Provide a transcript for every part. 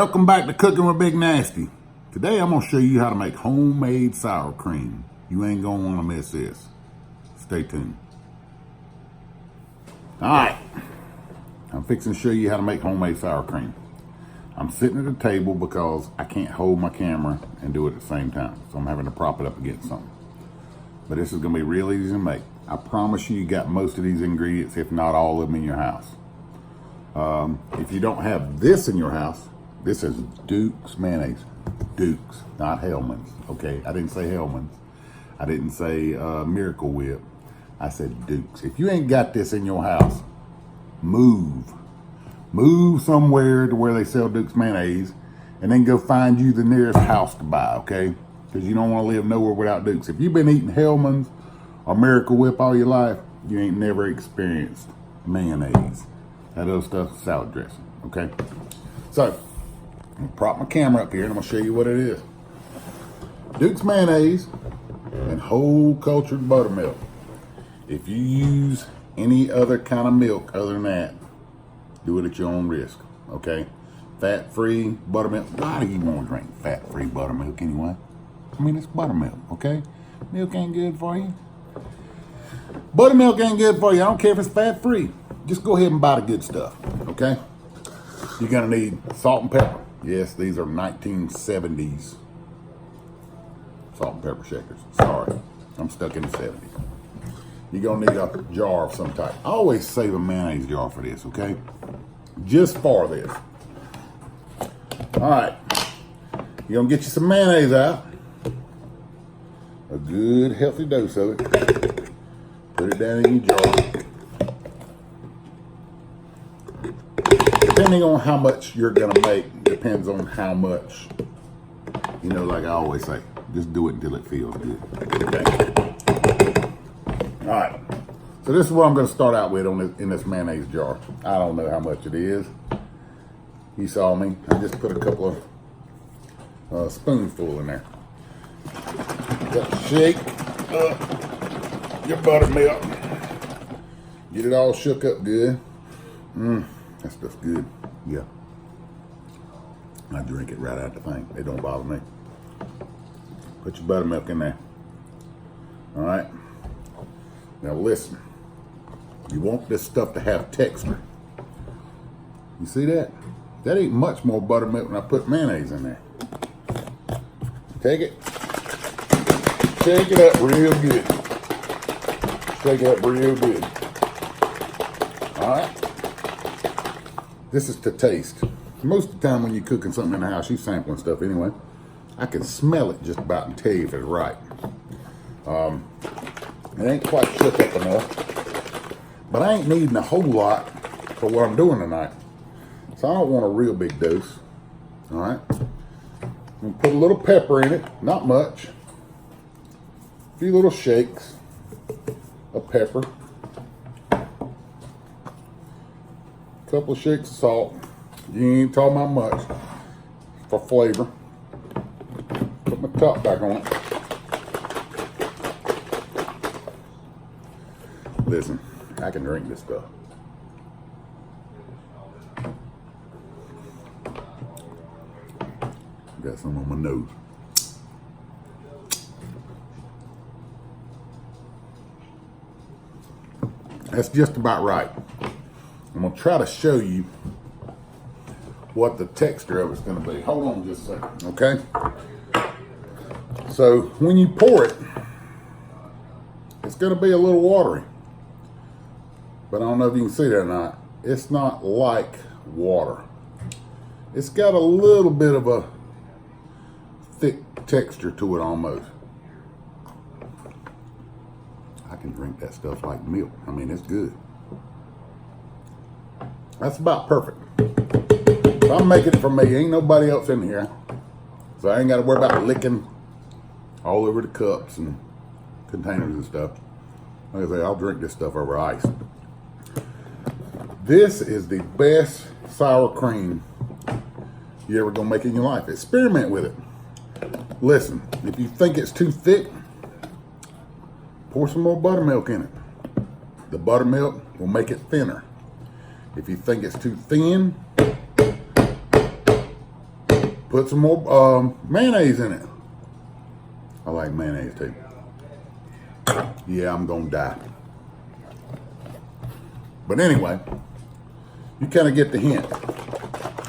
Welcome back to Cooking with Big Nasty. Today I'm going to show you how to make homemade sour cream. You ain't going to want to miss this. Stay tuned. Alright, I'm fixing to show you how to make homemade sour cream. I'm sitting at a table because I can't hold my camera and do it at the same time. So I'm having to prop it up against something. But this is going to be real easy to make. I promise you got most of these ingredients, if not all of them, in your house. If you don't have this in your house, this is Duke's mayonnaise. Duke's, not Hellmann's. Okay, I didn't say Hellmann's. I didn't say Miracle Whip. I said Duke's. If you ain't got this in your house, move. Move somewhere to where they sell Duke's mayonnaise, and then go find you the nearest house to buy, okay? Because you don't want to live nowhere without Duke's. If you've been eating Hellmann's or Miracle Whip all your life, you ain't never experienced mayonnaise. That other stuff's salad dressing, okay? So, I'm gonna prop my camera up here and I'm gonna show you what it is. Duke's mayonnaise and whole cultured buttermilk. If you use any other kind of milk other than that, do it at your own risk, okay? Fat-free buttermilk. Why do you want to drink fat-free buttermilk anyway? I mean, it's buttermilk, okay? Milk ain't good for you. Buttermilk ain't good for you. I don't care if it's fat-free. Just go ahead and buy the good stuff, okay? You're gonna need salt and pepper. Yes, these are 1970s salt and pepper shakers. Sorry, I'm stuck in the 70s. You're gonna need a jar of some type. I always save a mayonnaise jar for this, okay? Just for this. All right, you're gonna get you some mayonnaise out. A good healthy dose of it. Put it down in your jar. Depending on how much you're gonna make, depends on how much, you know, like I always say, just do it until it feels good, okay? All right, so this is what I'm gonna start out with in this mayonnaise jar. I don't know how much it is. You saw me, I just put a couple of spoonful in there. Just shake up your buttermilk. Get it all shook up good. That stuff's good. Yeah. I drink it right out the thing. It don't bother me. Put your buttermilk in there. All right. Now listen. You want this stuff to have texture. You see that? That ain't much more buttermilk than I put mayonnaise in there. Take it. Shake it up real good. Shake it up real good. All right. This is to taste. Most of the time when you're cooking something in the house, you're sampling stuff anyway. I can smell it just about and tell you if it's right. It ain't quite shook up enough. But I ain't needing a whole lot for what I'm doing tonight. So I don't want a real big dose. All right. I'm gonna put a little pepper in it, not much. A few little shakes of pepper. Couple of shakes of salt. You ain't talking about much for flavor. Put my top back on it. Listen, I can drink this stuff. Got some on my nose. That's just about right. I'm gonna try to show you what the texture of it's gonna be. Hold on just a second, okay? So when you pour it, it's gonna be a little watery. But I don't know if you can see that or not. It's not like water. It's got a little bit of a thick texture to it almost. I can drink that stuff like milk. I mean, it's good. That's about perfect. So I'm making it for me. Ain't nobody else in here. So I ain't got to worry about licking all over the cups and containers and stuff. Like I say, I'll drink this stuff over ice. This is the best sour cream you ever gonna make in your life. Experiment with it. Listen, if you think it's too thick, pour some more buttermilk in it. The buttermilk will make it thinner. If you think it's too thin, Put some more mayonnaise in it. I like mayonnaise too. Yeah, I'm gonna die. But anyway, you kind of get the hint.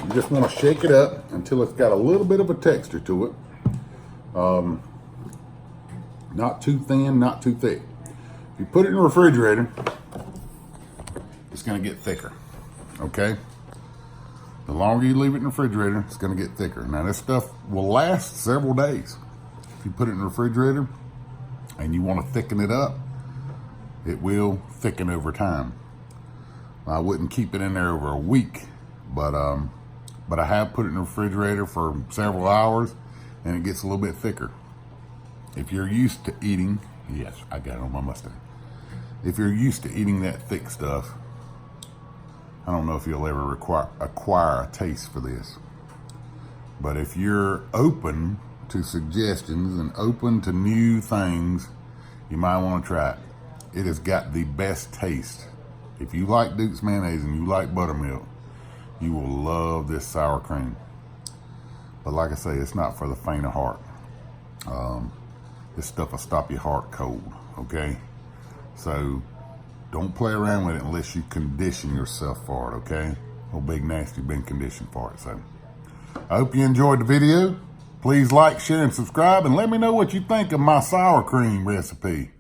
You just want to shake it up until it's got a little bit of a texture to it. Not too thin, not too thick. If you put it in the refrigerator, it's going to get thicker, okay? The longer you leave it in the refrigerator, it's going to get thicker. Now, this stuff will last several days. If you put it in the refrigerator and you want to thicken it up, it will thicken over time. I wouldn't keep it in there over a week, but I have put it in the refrigerator for several hours, and it gets a little bit thicker. If you're used to eating, yes, I got it on my Mustang. If you're used to eating that thick stuff, I don't know if you'll ever acquire a taste for this. But if you're open to suggestions and open to new things, you might want to try it. It has got the best taste. If you like Duke's mayonnaise and you like buttermilk, you will love this sour cream. But like I say, it's not for the faint of heart. This stuff will stop your heart cold, okay? So don't play around with it unless you condition yourself for it, okay? Oh, Big Nasty been conditioned for it. So I hope you enjoyed the video. Please like, share, and subscribe, and let me know what you think of my sour cream recipe.